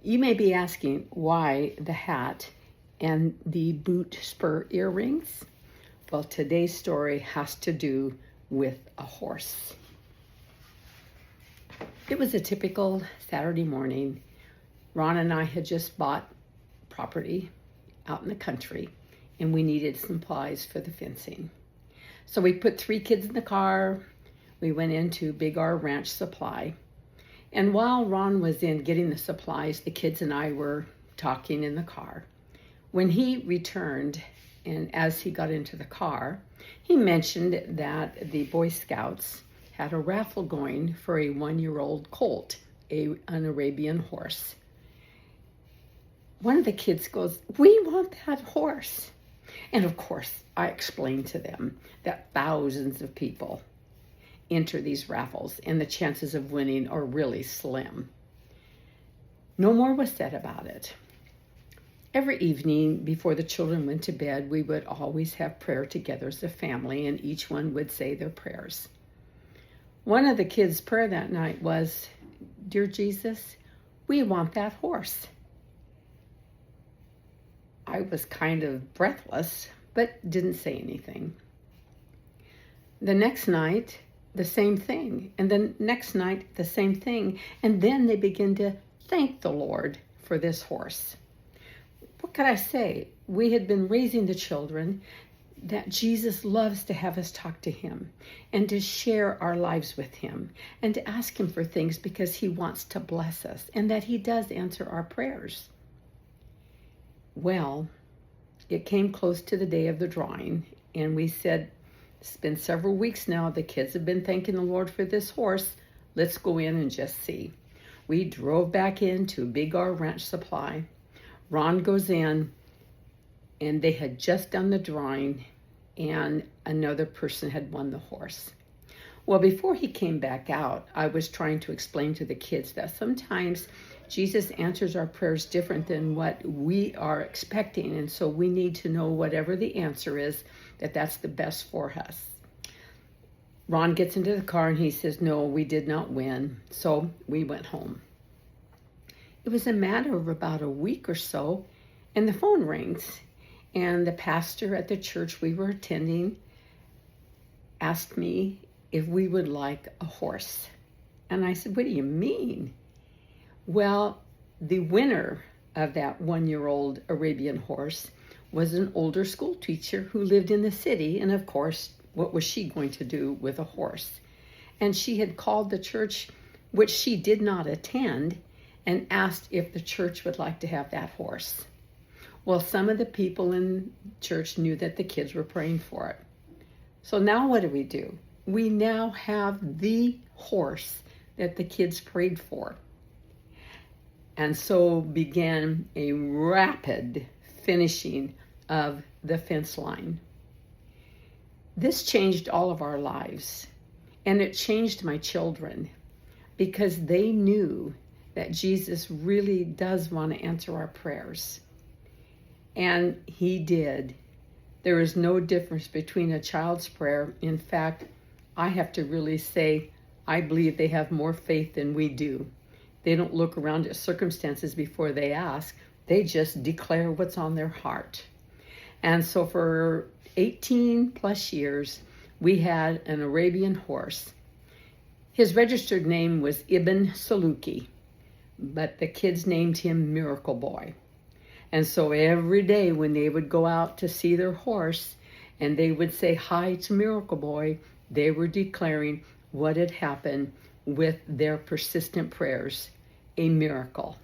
You may be asking why the hat and the boot spur earrings. Well, today's story has to do with a horse. It was a typical Saturday morning. Ron and I had just bought property out in the country, and we needed supplies for the fencing. So we put 3 kids in the car. We went into Big R Ranch Supply. And while Ron was in getting the supplies, the kids and I were talking in the car. When he returned, and as he got into the car, he mentioned that the Boy Scouts had a raffle going for a 1-year-old colt, an Arabian horse. One of the kids goes, "We want that horse." And of course, I explained to them that thousands of people enter these raffles and the chances of winning are really slim. No more was said about it. Every evening before the children went to bed, we would always have prayer together as a family, and each one would say their prayers. One of the kids' prayer that night was, "Dear Jesus, we want that horse." I was kind of breathless, but didn't say anything. The next night, the same thing. And the next night, the same thing. And then they begin to thank the Lord for this horse. What could I say? We had been raising the children that Jesus loves to have us talk to him and to share our lives with him and to ask him for things because he wants to bless us and that he does answer our prayers. Well, it came close to the day of the drawing, and we said, it's been several weeks now. The kids have been thanking the Lord for this horse. Let's go in and just see. We drove back into Big R Ranch Supply. Ron goes in, and they had just done the drawing, and another person had won the horse. Well, before he came back out, I was trying to explain to the kids that sometimes Jesus answers our prayers different than what we are expecting, and so we need to know whatever the answer is, that's the best for us. Ron gets into the car and he says, "No, we did not win." So we went home. It was a matter of about a week or so, and the phone rings, and the pastor at the church we were attending asked me if we would like a horse. And I said, "What do you mean?" Well, the winner of that 1-year-old Arabian horse was an older school teacher who lived in the city. And of course, what was she going to do with a horse? And she had called the church, which she did not attend, and asked if the church would like to have that horse. Well, some of the people in church knew that the kids were praying for it. So now what do? We now have the horse that the kids prayed for. And so began a rapid finishing of the fence line. This changed all of our lives, and it changed my children because they knew that Jesus really does want to answer our prayers. And he did. There is no difference between a child's prayer. In fact, I have to really say, I believe they have more faith than we do. They don't look around at circumstances before they ask. They just declare what's on their heart. And so for 18 plus years, we had an Arabian horse. His registered name was Ibn Saluki, but the kids named him Miracle Boy. And so every day when they would go out to see their horse and they would say hi to Miracle Boy, they were declaring what had happened with their persistent prayers, a miracle.